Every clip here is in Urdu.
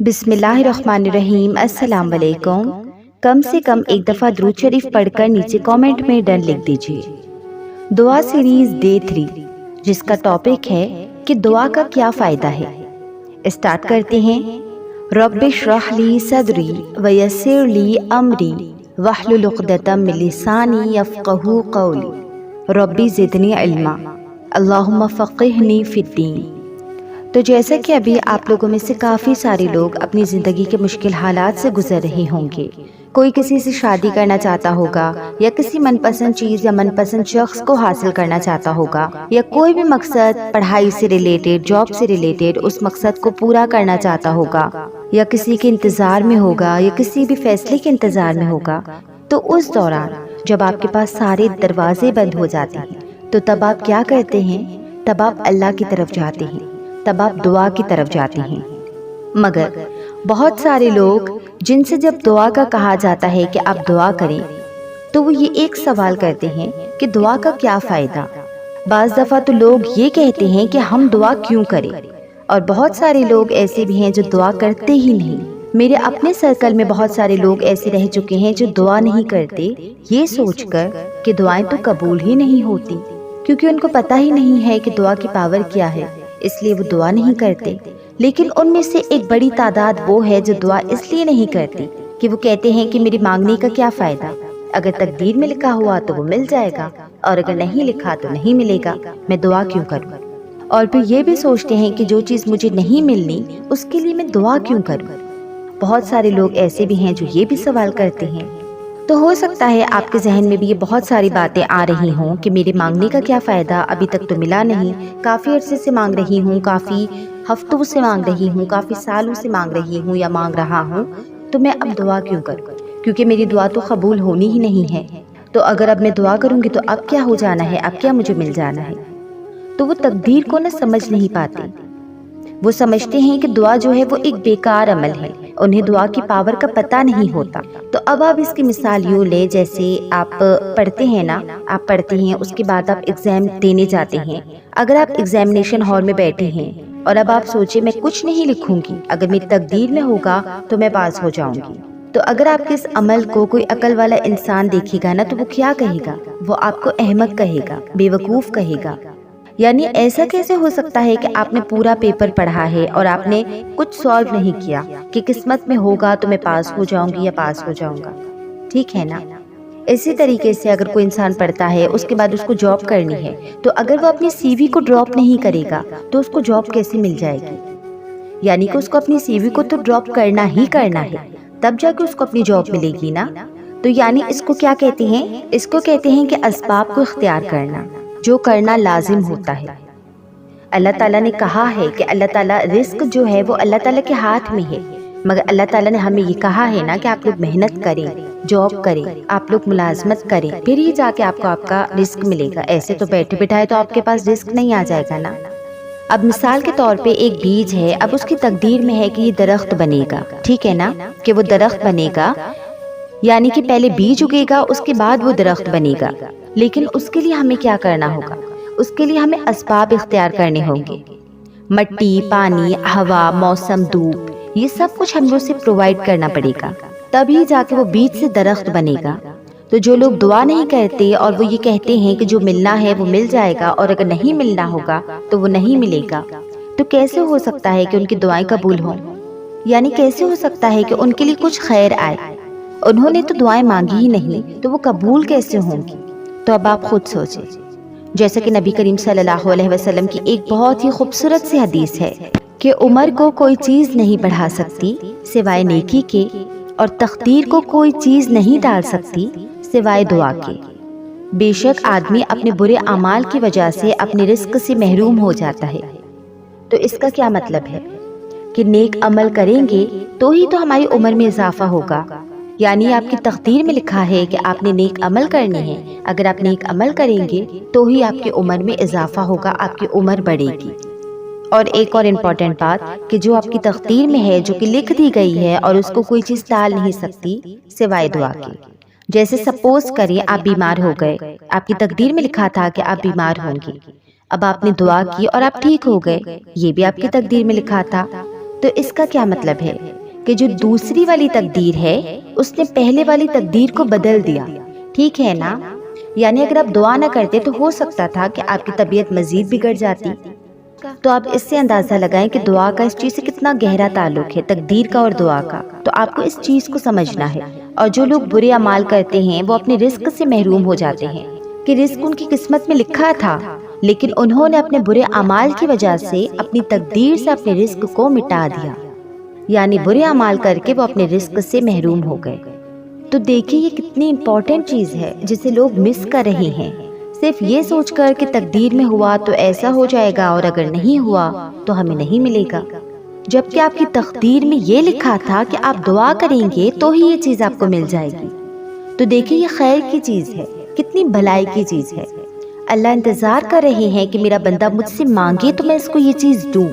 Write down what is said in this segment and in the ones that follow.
بسم اللہ الرحمن الرحیم۔ السلام علیکم۔ کم سے کم ایک دفعہ درود شریف پڑھ کر نیچے کامنٹ میں ڈن لکھ دیجیے۔ دعا سیریز ڈے 3 جس کا ٹاپک ہے کہ دعا کا کیا فائدہ ہے۔ اسٹارٹ کرتے ہیں۔ رب اشرح لی صدری ویسر لی امری واحلل عقدۃ من لسانی یفقہوا قولی ربی زدنی علما اللہم فقہنی فی الدین۔ تو جیسا کہ ابھی آپ لوگوں میں سے کافی سارے لوگ اپنی زندگی کے مشکل حالات سے گزر رہے ہوں گے۔ کوئی کسی سے شادی کرنا چاہتا ہوگا، یا کسی من پسند چیز یا من پسند شخص کو حاصل کرنا چاہتا ہوگا، یا کوئی بھی مقصد پڑھائی سے ریلیٹڈ، جاب سے ریلیٹڈ اس مقصد کو پورا کرنا چاہتا ہوگا، یا کسی کے انتظار میں ہوگا، یا کسی بھی فیصلے کے انتظار میں ہوگا۔ تو اس دوران جب آپ کے پاس سارے دروازے بند ہو جاتے ہیں تو تب آپ کیا کرتے ہیں؟ تب آپ اللہ کی طرف جاتے ہیں، تب آپ دعا کی طرف جاتے ہیں۔ مگر بہت سارے لوگ جن سے جب دعا کا کہا جاتا ہے کہ آپ دعا کریں تو وہ یہ ایک سوال کرتے ہیں کہ دعا کا کیا فائدہ۔ بعض دفعہ تو لوگ یہ کہتے ہیں کہ ہم دعا کیوں کریں، اور بہت سارے لوگ ایسے بھی ہیں جو دعا کرتے ہی نہیں۔ میرے اپنے سرکل میں بہت سارے لوگ ایسے رہ چکے ہیں جو دعا نہیں کرتے، یہ سوچ کر کہ دعائیں تو قبول ہی نہیں ہوتی، کیونکہ ان کو پتہ ہی نہیں ہے کہ دعا کی پاور کیا ہے، اس لیے وہ دعا نہیں کرتے۔ لیکن ان میں سے ایک بڑی تعداد وہ ہے جو دعا اس لیے نہیں کرتی کہ وہ کہتے ہیں کہ میری مانگنے کا کیا فائدہ، اگر تقدیر میں لکھا ہوا تو وہ مل جائے گا، اور اگر نہیں لکھا تو نہیں ملے گا، میں دعا کیوں کروں۔ اور پھر یہ بھی سوچتے ہیں کہ جو چیز مجھے نہیں ملنی اس کے لیے میں دعا کیوں کروں۔ بہت سارے لوگ ایسے بھی ہیں جو یہ بھی سوال کرتے ہیں۔ تو ہو سکتا ہے آپ کے ذہن میں بھی یہ بہت ساری باتیں آ رہی ہوں کہ میرے مانگنے کا کیا فائدہ، ابھی تک تو ملا نہیں، کافی عرصے سے مانگ رہی ہوں، کافی ہفتوں سے مانگ رہی ہوں، کافی سالوں سے مانگ رہی ہوں یا مانگ رہا ہوں، تو میں اب دعا کیوں کروں، کیونکہ میری دعا تو قبول ہونی ہی نہیں ہے۔ تو اگر اب میں دعا کروں گی تو اب کیا ہو جانا ہے، اب کیا مجھے مل جانا ہے۔ تو وہ تقدیر کو نہ سمجھ نہیں پاتے۔ وہ سمجھتے ہیں کہ دعا جو ہے وہ ایک بیکار عمل ہے، انہیں دعا کی پاور کا پتہ نہیں ہوتا۔ تو اب آپ اس کی مثال یوں لیں، جیسے آپ پڑھتے ہیں نا، آپ پڑھتے ہیں، اس کے بعد آپ ایگزام دینے جاتے ہیں۔ اگر آپ ایگزامینیشن ہال میں بیٹھے ہیں اور اب آپ سوچیں میں کچھ نہیں لکھوں گی، اگر میری تقدیر میں ہوگا تو میں پاس ہو جاؤں گی، تو اگر آپ کے اس عمل کو کوئی عقل والا انسان دیکھے گا نا تو وہ کیا کہے گا؟ وہ آپ کو احمق کہے گا، بے وقوف کہے گا۔ یعنی ایسا کیسے ہو سکتا ہے کہ آپ نے پورا پیپر پڑھا ہے اور آپ نے کچھ سالو نہیں کیا کہ قسمت میں ہوگا تو میں پاس ہو جاؤں گی یا پاس ہو جاؤں گا، ٹھیک ہے نا؟ اسی طریقے سے اگر کوئی انسان پڑھتا ہے، اس کے بعد اس کو جاب کرنی ہے، تو اگر وہ اپنی سی وی کو ڈراپ نہیں کرے گا تو اس کو جاب کیسے مل جائے گی؟ یعنی کہ اس کو اپنی سی وی کو تو ڈراپ کرنا ہی کرنا ہے، تب جا کے اس کو اپنی جاب ملے گی نا۔ تو یعنی اس کو کیا کہتے ہیں؟ اس کو کہتے ہیں کہ اسباب کو اختیار کرنا، جو کرنا لازم ہوتا ہے۔ اللہ تعالیٰ نے کہا ہے کہ اللہ تعالیٰ رزق جو ہے وہ اللہ تعالیٰ کے ہاتھ میں ہے، مگر اللہ تعالیٰ نے ہمیں یہ کہا ہے نا کہ آپ لوگ محنت کریں، جاب کریں، آپ لوگ ملازمت کریں، پھر ہی جا کے آپ کو آپ کا رزق ملے گا۔ ایسے تو بیٹھے بٹھائے تو آپ کے پاس رزق نہیں آ جائے گا نا۔ اب مثال کے طور پہ ایک بیج ہے، اب اس کی تقدیر میں ہے کہ یہ درخت بنے گا، ٹھیک ہے نا، کہ وہ درخت بنے گا، یعنی کہ پہلے بیج اگے گا، اس کے بعد وہ درخت بنے گا۔ لیکن اس کے لیے ہمیں کیا کرنا ہوگا؟ اس کے لیے ہمیں اسباب اختیار کرنے ہوں گے۔ مٹی، پانی، ہوا، موسم، دھوپ، یہ سب کچھ ہمیں اسے پرووائیڈ کرنا پڑے گا، تبھی جا کے وہ بیج سے درخت بنے گا۔ تو جو لوگ دعا نہیں کرتے اور وہ یہ کہتے ہیں کہ جو ملنا ہے وہ مل جائے گا، اور اگر نہیں ملنا ہوگا تو وہ نہیں ملے گا، تو کیسے ہو سکتا ہے کہ ان کی دعائیں قبول ہوں؟ یعنی کیسے ہو سکتا ہے کہ ان کے لیے کچھ خیر آئے؟ انہوں نے تو دعائیں مانگی ہی نہیں، تو وہ قبول کیسے ہوں گی؟ تو اب آپ خود سوچیں۔ جیسا کہ نبی کریم صلی اللہ علیہ وسلم کی ایک بہت ہی خوبصورت سی حدیث ہے کہ عمر کو کوئی چیز نہیں بڑھا سکتی سوائے نیکی کے، اور تقدیر کو کوئی چیز نہیں ڈال سکتی سوائے دعا کے۔ بے شک آدمی اپنے برے اعمال کی وجہ سے اپنے رزق سے محروم ہو جاتا ہے۔ تو اس کا کیا مطلب ہے؟ کہ نیک عمل کریں گے تو ہی تو ہماری عمر میں اضافہ ہوگا، یعنی آپ کی تقدیر میں لکھا ہے کہ آپ نے نیک عمل کرنے ہیں، اگر آپ نیک عمل کریں گے تو ہی آپ کی عمر میں اضافہ ہوگا، آپ کی عمر بڑھے گی۔ اور ایک اور امپورٹنٹ بات کہ جو آپ کی تقدیر میں ہے، جو کہ لکھ دی گئی ہے، اور اس کو کوئی چیز ٹال نہیں سکتی سوائے دعا کے۔ جیسے سپوز کریں آپ بیمار ہو گئے، آپ کی تقدیر میں لکھا تھا کہ آپ بیمار ہوں گے، اب آپ نے دعا کی اور آپ ٹھیک ہو گئے، یہ بھی آپ کی تقدیر میں لکھا تھا، تو اس کا کیا مطلب ہے کہ جو دوسری والی تقدیر ہے اس نے پہلے والی تقدیر کو بدل دیا، ٹھیک ہے نا؟ یعنی اگر آپ دعا نہ کرتے تو ہو سکتا تھا کہ آپ کی طبیعت مزید بگڑ جاتی۔ تو آپ اس سے اندازہ لگائیں کہ دعا کا اس چیز سے کتنا گہرا تعلق ہے، تقدیر کا اور دعا کا۔ تو آپ کو اس چیز کو سمجھنا ہے۔ اور جو لوگ برے اعمال کرتے ہیں وہ اپنے رزق سے محروم ہو جاتے ہیں کہ رزق ان کی قسمت میں لکھا تھا، لیکن انہوں نے اپنے برے اعمال کی وجہ سے اپنی تقدیر سے اپنے رزق کو مٹا دیا، یعنی برے اعمال کر کے وہ اپنے رزق سے محروم ہو گئے۔ تو دیکھیں یہ کتنی امپورٹنٹ چیز ہے جسے لوگ مس کر رہے ہیں، صرف یہ سوچ کر کہ تقدیر میں ہوا تو ایسا ہو جائے گا اور اگر نہیں ہوا تو ہمیں نہیں ملے گا، جبکہ آپ کی تقدیر میں یہ لکھا تھا کہ آپ دعا کریں گے تو ہی یہ چیز آپ کو مل جائے گی۔ تو دیکھیں یہ خیر کی چیز ہے، کتنی بھلائی کی چیز ہے۔ اللہ انتظار کر رہے ہیں کہ میرا بندہ مجھ سے مانگے تو میں اس کو یہ چیز دوں۔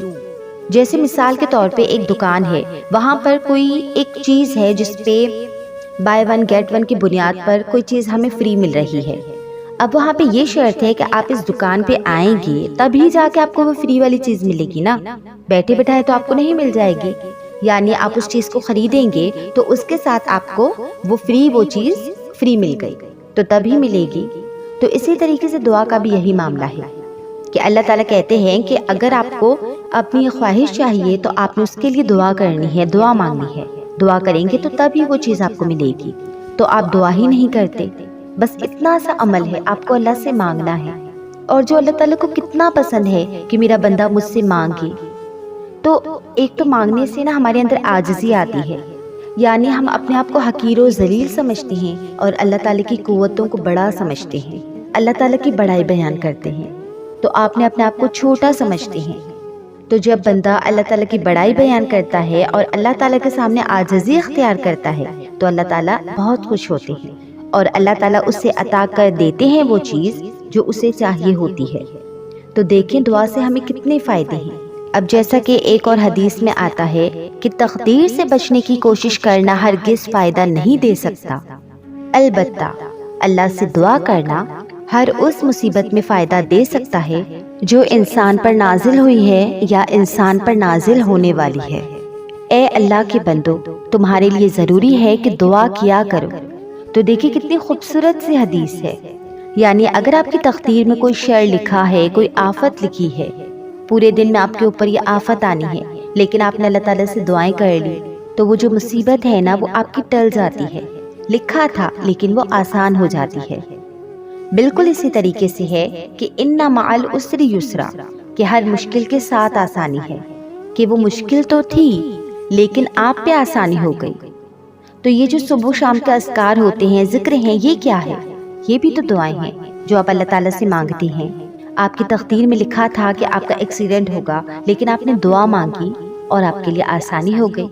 جیسے مثال کے طور پہ ایک دکان ہے، وہاں پر کوئی ایک چیز ہے جس پہ بائی ون گیٹ ون کی بنیاد پر کوئی چیز ہمیں فری مل رہی ہے۔ اب وہاں پہ یہ شرط ہے کہ آپ اس دکان پہ آئیں گے تبھی جا کے آپ کو وہ فری والی چیز ملے گی نا، بیٹھے بٹھائے تو آپ کو نہیں مل جائے گی۔ یعنی آپ اس چیز کو خریدیں گے تو اس کے ساتھ آپ کو وہ چیز فری مل گئی تو تبھی ملے گی۔ تو اسی طریقے سے دعا کا بھی یہی معاملہ ہے کہ اللہ تعالیٰ کہتے ہیں کہ اگر آپ کو اپنی خواہش چاہیے تو آپ نے اس کے لیے دعا کرنی ہے، دعا مانگنی ہے، دعا کریں گے تو تبھی وہ چیز آپ کو ملے گی۔ تو آپ دعا ہی نہیں کرتے، بس اتنا سا عمل ہے آپ کو اللہ سے مانگنا ہے۔ اور جو اللہ تعالیٰ کو کتنا پسند ہے کہ میرا بندہ مجھ سے مانگے، تو ایک تو مانگنے سے نا ہمارے اندر عاجزی آتی ہے، یعنی ہم اپنے آپ کو حقیر و ذلیل سمجھتے ہیں اور اللہ تعالیٰ کی قوتوں کو بڑا سمجھتے ہیں، اللہ تعالیٰ کی بڑائی بیان کرتے ہیں، تو آپ نے اپنے آپ کو چھوٹا سمجھتے ہیں۔ تو جب بندہ اللہ تعالیٰ کی بڑائی بیان کرتا ہے اور اللہ تعالیٰ کے سامنے عاجزی اختیار کرتا ہے تو اللہ تعالیٰ بہت خوش ہوتے ہیں اور اللہ تعالیٰ اسے عطا کر دیتے ہیں وہ چیز جو اسے چاہیے ہوتی ہے۔ تو دیکھیں دعا سے ہمیں کتنے فائدے ہیں۔ اب جیسا کہ ایک اور حدیث میں آتا ہے کہ تقدیر سے بچنے کی کوشش کرنا ہرگز فائدہ نہیں دے سکتا، البتہ اللہ سے دعا کرنا ہر اس مصیبت میں فائدہ دے سکتا ہے جو انسان پر نازل ہوئی ہے یا انسان پر نازل ہونے والی ہے۔ اے اللہ کے بندو، تمہارے لیے ضروری ہے کہ دعا کیا کرو۔ تو دیکھیں کتنی خوبصورت سی حدیث ہے، یعنی اگر آپ کی تقدیر میں کوئی شر لکھا ہے، کوئی آفت لکھی ہے، پورے دن میں آپ کے اوپر یہ آفت آنی ہے، لیکن آپ نے اللہ تعالیٰ سے دعائیں کر لی تو وہ جو مصیبت ہے نا وہ آپ کی ٹل جاتی ہے، لکھا تھا لیکن وہ آسان ہو جاتی ہے۔ بالکل اسی طریقے سے ہے کہ اِنَّ مَعَ الْعُسْرِ یُسْرًا، کہ ہر مشکل کے ساتھ آسانی ہے، کہ وہ مشکل تو تھی لیکن آپ پہ آسانی ہو گئی۔ تو یہ جو صبح و شام کے اذکار ہوتے ہیں، ذکر ہیں، یہ کیا ہے؟ یہ بھی تو دعائیں ہیں جو آپ اللہ تعالیٰ سے مانگتے ہیں۔ آپ کی تقدیر میں لکھا تھا کہ آپ کا ایکسیڈنٹ ہوگا، لیکن آپ نے دعا مانگی اور آپ کے لیے آسانی ہو گئی۔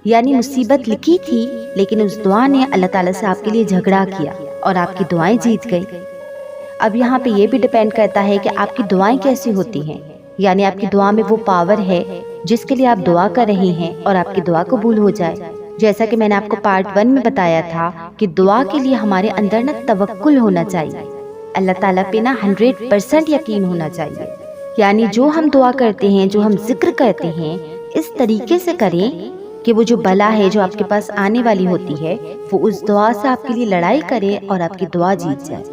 یعنی مصیبت لکھی تھی لیکن اس دعا نے اللہ تعالیٰ سے آپ کے لیے جھگڑا کیا اور آپ کی دعائیں جیت گئی۔ اب یہاں پہ یہ بھی ڈیپینڈ کرتا ہے کہ آپ کی دعائیں کیسی ہوتی ہیں، یعنی آپ کی دعا میں وہ پاور ہے جس کے لیے آپ دعا کر رہے ہیں اور آپ کی دعا قبول ہو جائے۔ جیسا کہ میں نے آپ کو پارٹ 1 میں بتایا تھا کہ دعا کے لیے ہمارے اندر نا توکل ہونا چاہیے، اللہ تعالیٰ پہ نا 100% یقین ہونا چاہیے۔ یعنی جو ہم دعا کرتے ہیں، جو ہم ذکر کرتے ہیں، اس طریقے سے کریں کہ وہ جو بلا ہے جو آپ کے پاس آنے والی ہوتی ہے وہ اس دعا سے آپ کے لیے لڑائی کرے اور آپ کی دعا جیت جائے۔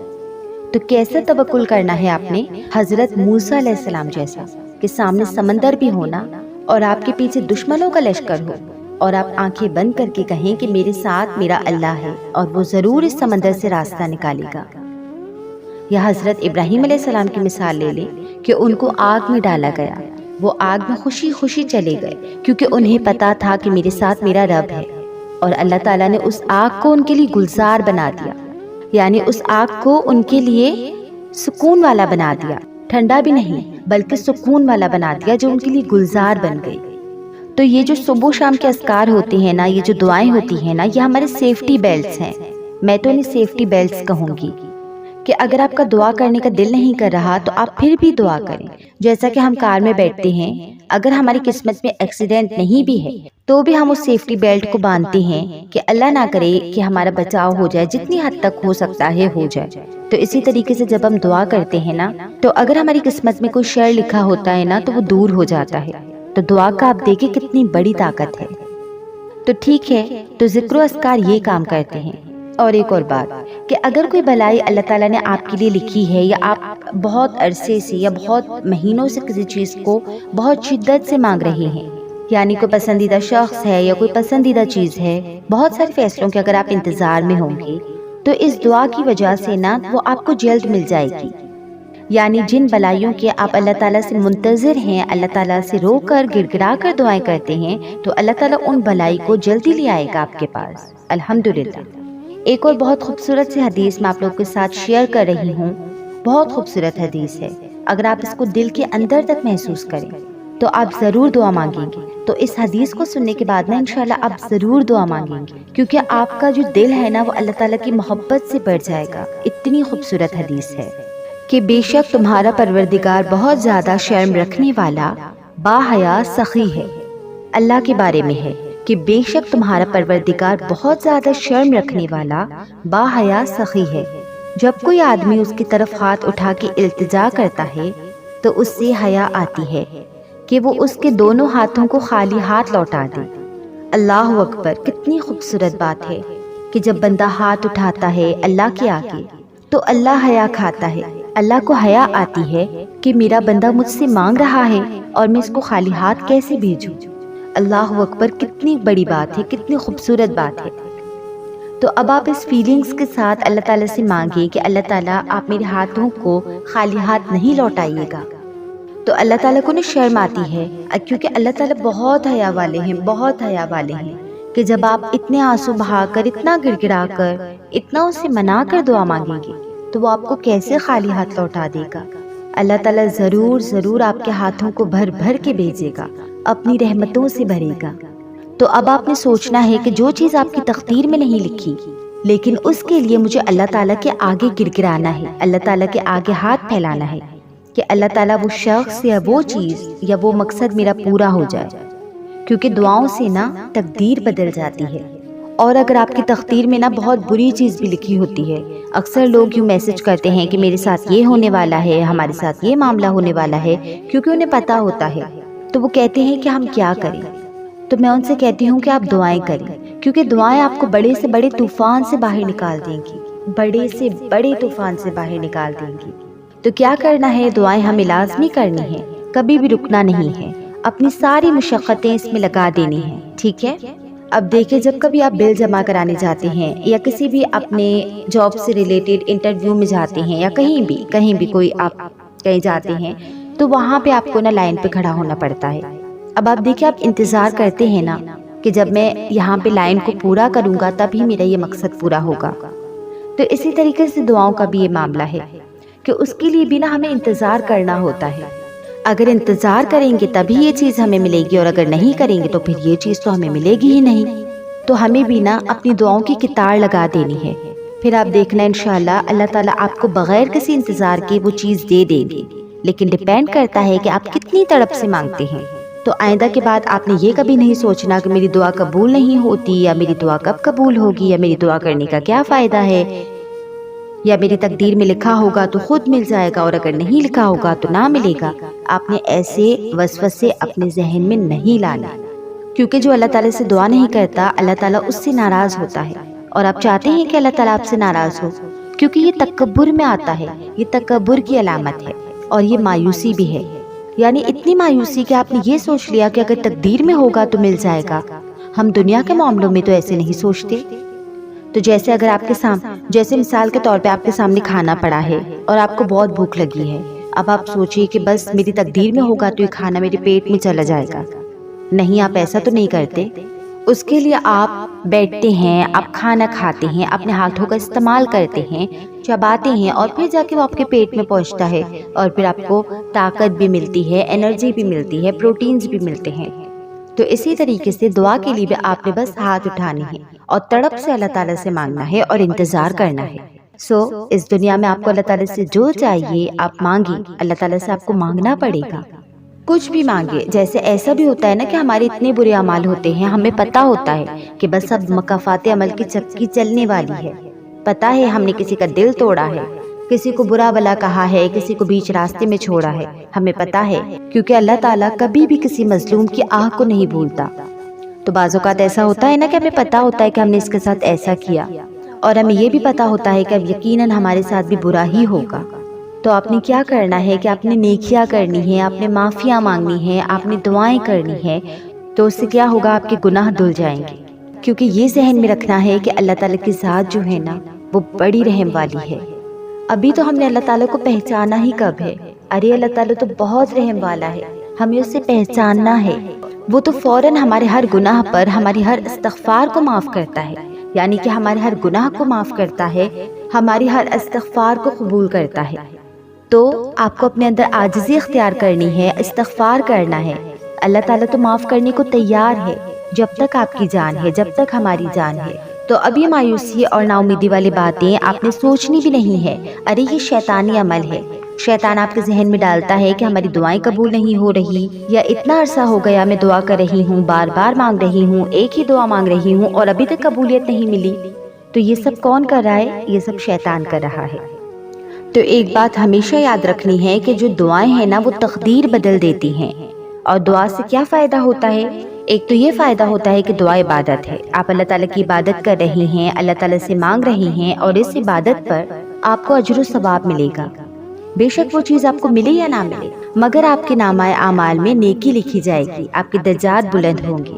تو کیسا توکل کرنا ہے آپ نے؟ حضرت موسیٰ علیہ السلام جیسا کہ سامنے سمندر بھی ہونا اور آپ کے پیچھے دشمنوں کا لشکر ہو اور آپ آنکھیں بند کر کے کہیں کہ میرے ساتھ میرا اللہ ہے اور وہ ضرور اس سمندر سے راستہ نکالے گا۔ یا حضرت ابراہیم علیہ السلام کی مثال لے لیں کہ ان کو آگ میں ڈالا گیا، وہ آگ میں خوشی خوشی چلے گئے کیونکہ انہیں پتا تھا کہ میرے ساتھ میرا رب ہے، اور اللہ تعالیٰ نے اس آگ کو ان کے لیے گلزار بنا دیا، یعنی اس آگ کو ان کے لیے سکون والا بنا دیا، ٹھنڈا بھی نہیں بلکہ سکون والا بنا دیا جو ان کے لیے گلزار بن گئی۔ تو یہ جو صبح و شام کے اذکار ہوتے ہیں نا، یہ جو دعائیں ہوتی ہیں نا، یہ ہمارے سیفٹی بیلٹس ہیں۔ میں تو انہیں سیفٹی بیلٹس کہوں گی کہ اگر آپ کا دعا کرنے کا دل نہیں کر رہا تو آپ پھر بھی دعا کریں۔ جیسا کہ ہم کار میں بیٹھتے ہیں، اگر ہماری قسمت میں ایکسیڈنٹ نہیں بھی ہے تو بھی ہم اس سیفٹی بیلٹ کو باندھتے ہیں کہ اللہ نہ کرے کہ ہمارا بچاؤ ہو جائے، جتنی حد تک ہو سکتا ہے ہو جائے۔ تو اسی طریقے سے جب ہم دعا کرتے ہیں نا، تو اگر ہماری قسمت میں کوئی شر لکھا ہوتا ہے نا تو وہ دور ہو جاتا ہے۔ تو دعا کا آپ دیکھیں کتنی بڑی طاقت ہے۔ تو ٹھیک ہے، تو ذکر و اذکار یہ کام کرتے ہیں۔ اور ایک اور بات کہ اگر کوئی بلائی اللہ تعالیٰ نے آپ کے لیے لکھی ہے، یا آپ بہت عرصے سے یا بہت مہینوں سے کسی چیز کو بہت شدت سے مانگ رہے ہیں، یعنی کوئی پسندیدہ شخص ہے یا کوئی پسندیدہ چیز ہے، بہت سارے فیصلوں کے اگر آپ انتظار میں ہوں گے، تو اس دعا کی وجہ سے نا وہ آپ کو جلد مل جائے گی۔ یعنی جن بلائیوں کے آپ اللہ تعالیٰ سے منتظر ہیں، اللہ تعالیٰ سے رو کر گڑ گڑا کر دعائیں کرتے ہیں، تو اللہ تعالیٰ ان بلائی کو جلدی لے آئے گا آپ کے پاس، الحمدللہ۔ ایک اور بہت خوبصورت سی حدیث میں آپ لوگوں کے ساتھ شیئر کر رہی ہوں، بہت خوبصورت حدیث ہے۔ اگر آپ اس کو دل کے اندر تک محسوس کریں تو آپ ضرور دعا مانگیں گے۔ تو اس حدیث کو سننے کے بعد نا انشاءاللہ آپ ضرور دعا مانگیں گے، کیونکہ آپ کا جو دل ہے نا وہ اللہ تعالیٰ کی محبت سے بڑھ جائے گا۔ اتنی خوبصورت حدیث ہے کہ بے شک تمہارا پروردگار بہت زیادہ شرم رکھنے والا، با حیا سخی ہے۔ اللہ کے بارے میں ہے کہ بے شک تمہارا پروردگار بہت زیادہ شرم رکھنے والا، با حیا سخی ہے۔ جب کوئی آدمی اس کی طرف ہاتھ اٹھا کے التجا کرتا ہے تو اس سے حیا آتی ہے کہ وہ اس کے دونوں ہاتھوں کو خالی ہاتھ لوٹا دے۔ اللہ اکبر، کتنی خوبصورت بات ہے کہ جب بندہ ہاتھ اٹھاتا ہے اللہ کے آگے تو اللہ حیا کھاتا ہے، اللہ کو حیا آتی ہے کہ میرا بندہ مجھ سے مانگ رہا ہے اور میں اس کو خالی ہاتھ کیسے بھیجوں۔ اللہ اکبر، کتنی بڑی بات ہے، کتنی خوبصورت بات ہے۔ تو اب آپ اس فیلنگز کے ساتھ اللہ تعالیٰ سے مانگیں کہ اللہ تعالیٰ آپ میرے ہاتھوں کو خالی ہاتھ نہیں لوٹائیے گا۔ تو اللہ تعالیٰ کو نا شرم آتی ہے، کیونکہ اللہ تعالیٰ بہت حیا والے ہیں، بہت حیا والے ہیں، کہ جب آپ اتنے آنسو بہا کر، اتنا گڑ گڑا کر، اتنا اسے منا کر دعا مانگیں گے تو وہ آپ کو کیسے خالی ہاتھ لوٹا دے گا۔ اللہ تعالیٰ ضرور ضرور آپ کے ہاتھوں کو بھر بھر کے بھیجے گا، اپنی رحمتوں سے بھرے گا۔ تو اب آپ نے سوچنا ہے کہ جو چیز آپ کی تقدیر میں نہیں لکھی، لیکن اس کے لیے مجھے اللہ تعالیٰ کے آگے گر گرانا ہے، اللہ تعالیٰ کے آگے ہاتھ پھیلانا ہے کہ اللہ تعالیٰ وہ شخص یا وہ چیز یا وہ مقصد میرا پورا ہو جائے، کیونکہ دعاؤں سے نا تقدیر بدل جاتی ہے۔ اور اگر آپ کی تقدیر میں نا بہت بری چیز بھی لکھی ہوتی ہے، اکثر لوگ یوں میسج کرتے ہیں کہ میرے ساتھ یہ ہونے والا ہے، ہمارے ساتھ یہ معاملہ ہونے والا ہے، کیونکہ انہیں پتہ ہوتا ہے، تو وہ کہتے ہیں کہ ہم کیا کریں۔ تو میں ان سے کہتی ہوں کہ آپ دعائیں کریں، کیونکہ دعائیں آپ کو بڑے سے بڑے طوفان سے باہر نکال دیں گی، بڑے سے بڑے طوفان سے باہر نکال دیں گی۔ تو کیا کرنا ہے، دعائیں ہمیں لازمی کرنی ہیں، کبھی بھی رکنا نہیں ہے، اپنی ساری مشقتیں اس میں لگا دینی ہیں، ٹھیک ہے۔ اب دیکھیں، جب کبھی آپ بل جمع کرانے جاتے ہیں یا کسی بھی اپنے جاب سے ریلیٹڈ انٹرویو میں جاتے ہیں یا کہیں بھی کوئی آپ کہیں جاتے ہیں، تو وہاں پہ آپ کو نا لائن پہ کھڑا ہونا پڑتا ہے۔ اب آپ دیکھیں، آپ انتظار کرتے ہیں نا کہ جب میں یہاں پہ لائن کو پورا کروں گا تبھی میرا یہ مقصد پورا ہوگا۔ تو اسی طریقے سے دعاؤں کا بھی یہ معاملہ ہے کہ اس کے لیے بھی نا ہمیں انتظار کرنا ہوتا ہے۔ اگر انتظار کریں گے تبھی یہ چیز ہمیں ملے گی، اور اگر نہیں کریں گے تو پھر یہ چیز تو ہمیں ملے گی ہی نہیں۔ تو ہمیں بھی نا اپنی دعاؤں کی کتار لگا دینی ہے، پھر آپ دیکھنا انشاءاللہ اللہ تعالیٰ آپ کو بغیر کسی انتظار کے وہ چیز دے دیں گے، لیکن ڈیپینڈ کرتا ہے کہ آپ کتنی تڑپ سے مانگتے ہیں۔ تو آئندہ کے بعد آپ نے یہ کبھی نہیں سوچنا کہ میری دعا قبول نہیں ہوتی، یا میری دعا کب قبول ہوگی، یا میری دعا کرنے کا کیا فائدہ ہے، یا میری تقدیر میں لکھا ہوگا تو خود مل جائے گا اور اگر نہیں لکھا ہوگا تو نہ ملے گا۔ آپ نے ایسے وسوسے اپنے ذہن میں نہیں لانا، کیونکہ جو اللہ تعالیٰ سے دعا نہیں کرتا اللہ تعالیٰ اس سے ناراض ہوتا ہے، اور آپ چاہتے ہیں کہ اللہ تعالیٰ آپ سے ناراض ہو، کیونکہ یہ تکبر میں آتا ہے، یہ تکبر کی علامت ہے، اور یہ مایوسی بھی ہے۔ یعنی اتنی مایوسی کہ آپ نے یہ سوچ لیا کہ اگر تقدیر میں ہوگا تو مل جائے گا۔ ہم دنیا کے معاملوں میں تو ایسے نہیں سوچتے۔ تو جیسے اگر آپ کے سامنے، جیسے مثال کے طور پہ آپ کے سامنے کھانا پڑا ہے اور آپ کو بہت بھوک لگی ہے، اب آپ سوچیے کہ بس میری تقدیر میں ہوگا تو یہ کھانا میرے پیٹ میں چلا جائے گا۔ نہیں، آپ ایسا تو نہیں کرتے۔ اس کے لیے آپ بیٹھتے ہیں، آپ کھانا کھاتے ہیں، اپنے ہاتھوں کا استعمال کرتے ہیں، چباتے ہیں، اور پھر جا کے وہ آپ کے پیٹ میں پہنچتا ہے، اور پھر آپ کو طاقت بھی ملتی ہے، انرجی بھی ملتی ہے، پروٹینز بھی ملتے ہیں۔ تو اسی طریقے سے دعا کے لیے بھی آپ نے بس ہاتھ اٹھانے ہیں اور تڑپ سے اللہ تعالیٰ سے مانگنا ہے اور انتظار کرنا ہے۔ اس دنیا میں آپ کو اللہ تعالیٰ سے جو چاہیے آپ مانگیں، اللہ تعالیٰ سے آپ کو مانگنا پڑے گا، کچھ بھی مانگے۔ جیسے ایسا بھی ہوتا ہے نا کہ ہمارے اتنے برے اعمال ہوتے ہیں، ہمیں پتہ ہوتا ہے کہ بس اب مکافات عمل کی چکی چلنے والی ہے، پتہ ہے ہم نے کسی کا دل توڑا ہے، کسی کو برا بلا کہا ہے، کسی کو بیچ راستے میں چھوڑا ہے، ہمیں پتہ ہے، کیونکہ اللہ تعالیٰ کبھی بھی کسی مظلوم کی آہ کو نہیں بھولتا۔ تو بعض اوقات ایسا ہوتا ہے نا کہ ہمیں پتہ ہوتا ہے کہ ہم نے اس کے ساتھ ایسا کیا، اور ہمیں یہ بھی پتہ ہوتا ہے کہ اب یقیناً ہمارے ساتھ بھی برا ہی ہوگا۔ تو آپ نے کیا کرنا ہے کہ آپ نے نیکیاں کرنی ہیں، آپ نے معافیاں مانگنی ہیں، آپ نے دعائیں کرنی ہیں، تو اس سے کیا ہوگا، آپ کے گناہ دھل جائیں گے۔ کیونکہ یہ ذہن میں رکھنا ہے کہ اللہ تعالیٰ کی ذات جو ہے نا وہ بڑی رحم والی ہے۔ ابھی تو ہم نے اللہ تعالیٰ کو پہچانا ہی کب ہے؟ ارے اللہ تعالیٰ تو بہت رحم والا ہے، ہمیں اسے پہچاننا ہے۔ وہ تو فوراً ہمارے ہر گناہ پر ہماری ہر استغفار کو معاف کرتا ہے، یعنی کہ ہمارے ہر گناہ کو معاف کرتا ہے، ہماری ہر استغفار کو قبول کرتا ہے۔ تو آپ کو اپنے اندر عاجزی اختیار کرنی ہے، استغفار کرنا ہے۔ اللہ تعالیٰ تو معاف کرنے کو تیار ہے، جب تک آپ کی جان ہے، جب تک ہماری جان ہے۔ تو اب یہ مایوسی اور نا امیدی والی باتیں آپ نے سوچنی بھی نہیں ہے۔ ارے یہ شیطانی عمل ہے، شیطان آپ کے ذہن میں ڈالتا ہے کہ ہماری دعائیں قبول نہیں ہو رہی، یا اتنا عرصہ ہو گیا میں دعا کر رہی ہوں، بار بار مانگ رہی ہوں، ایک ہی دعا مانگ رہی ہوں اور ابھی تک قبولیت نہیں ملی۔ تو یہ سب کون کر رہا ہے؟ یہ سب شیطان کر رہا ہے۔ تو ایک بات ہمیشہ یاد رکھنی ہے کہ جو دعائیں ہیں نا وہ تقدیر بدل دیتی ہیں۔ اور دعا سے کیا فائدہ ہوتا ہے؟ ایک تو یہ فائدہ ہوتا ہے کہ دعا عبادت ہے، آپ اللہ تعالیٰ کی عبادت کر رہی ہیں، اللہ تعالیٰ سے مانگ رہی ہیں، اور اس عبادت پر آپ کو اجر و ثواب ملے گا۔ بے شک وہ چیز آپ کو ملے یا نہ ملے، مگر آپ کے نامہ اعمال میں نیکی لکھی جائے گی، آپ کے درجات بلند ہوں گے۔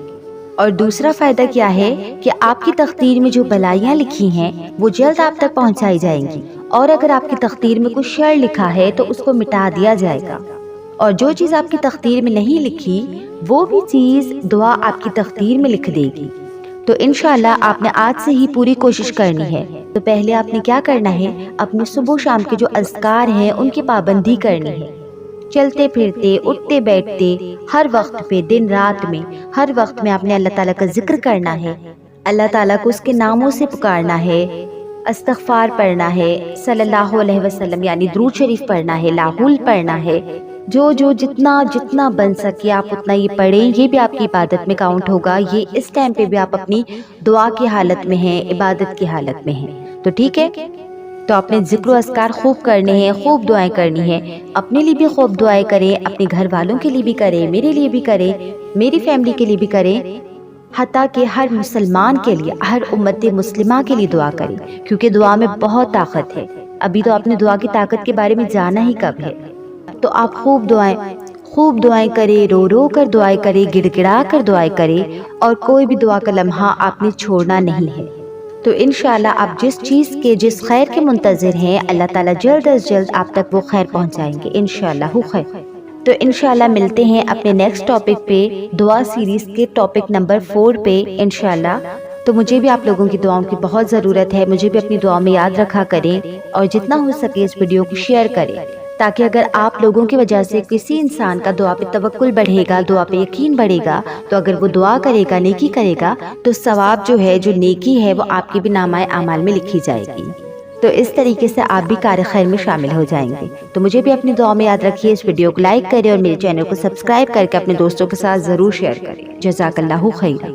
اور دوسرا فائدہ کیا ہے کہ آپ کی تقدیر میں جو بلائیاں لکھی ہیں وہ جلد آپ تک پہنچائی جائیں گی، اور اگر آپ کی تقدیر میں کچھ شر لکھا ہے تو اس کو مٹا دیا جائے گا، اور جو چیز آپ کی تقدیر میں نہیں لکھی وہ بھی چیز دعا آپ کی تقدیر میں لکھ دے گی۔ تو انشاءاللہ آپ نے آج سے ہی پوری کوشش کرنی ہے۔ تو پہلے آپ نے کیا کرنا ہے، اپنے صبح و شام کے جو اذکار ہیں ان کی پابندی کرنی ہے۔ چلتے پھرتے، اٹھتے بیٹھتے، ہر وقت پہ، دن رات میں، ہر وقت میں آپ نے اللہ تعالیٰ کا ذکر کرنا ہے، اللہ تعالیٰ کو اس کے ناموں سے پکارنا ہے، استغفار پڑھنا ہے، صلی اللہ علیہ وسلم یعنی درود شریف پڑھنا ہے، لاحول پڑھنا ہے، جو جتنا بن سکے آپ اتنا یہ پڑھیں، یہ بھی آپ کی عبادت میں کاؤنٹ ہوگا۔ یہ اس ٹائم پہ بھی آپ اپنی دعا کی حالت میں ہیں، عبادت کی حالت میں ہیں، تو ٹھیک ہے۔ تو اپنے ذکر و اذکار خوب کرنے ہیں، خوب دعائیں کرنی ہیں، اپنے لیے بھی خوب دعائیں کریں، اپنے گھر والوں کے لیے بھی کریں، میرے لیے بھی کریں، میری فیملی کے لیے بھی کریں، حتیٰ کہ ہر مسلمان کے لیے، ہر امت مسلمہ کے لیے دعا کریں، کیونکہ دعا میں بہت طاقت ہے۔ ابھی تو آپ نے دعا کی طاقت کے بارے میں جانا ہی کب ہے۔ تو آپ خوب دعائیں کریں، رو رو کر دعائیں کریں، گڑ گڑا کر دعائیں کریں، اور کوئی بھی دعا کا لمحہ آپ نے چھوڑنا نہیں ہے۔ تو انشاءاللہ آپ جس چیز کے، جس خیر کے منتظر ہیں، اللہ تعالیٰ جلد از جلد آپ تک وہ خیر پہنچائیں گے انشاءاللہ خیر۔ تو انشاءاللہ ملتے ہیں اپنے نیکسٹ ٹاپک پہ، دعا سیریز کے ٹاپک نمبر 4 پہ انشاءاللہ۔ تو مجھے بھی آپ لوگوں کی دعاؤں کی بہت ضرورت ہے، مجھے بھی اپنی دعا میں یاد رکھا کریں، اور جتنا ہو سکے اس ویڈیو کو شیئر کریں، تاکہ اگر آپ لوگوں کی وجہ سے کسی انسان کا دعا پہ توکل بڑھے گا، دعا پہ یقین بڑھے گا، تو اگر وہ دعا کرے گا، نیکی کرے گا، تو ثواب جو ہے، جو نیکی ہے، وہ آپ کے بھی نامہ اعمال میں لکھی جائے گی۔ تو اس طریقے سے آپ بھی کار خیر میں شامل ہو جائیں گے۔ تو مجھے بھی اپنی دعا میں یاد رکھیے، اس ویڈیو کو لائک کریں اور میرے چینل کو سبسکرائب کر کے اپنے دوستوں کے ساتھ ضرور شیئر کریں۔ جزاک اللہ خیرا۔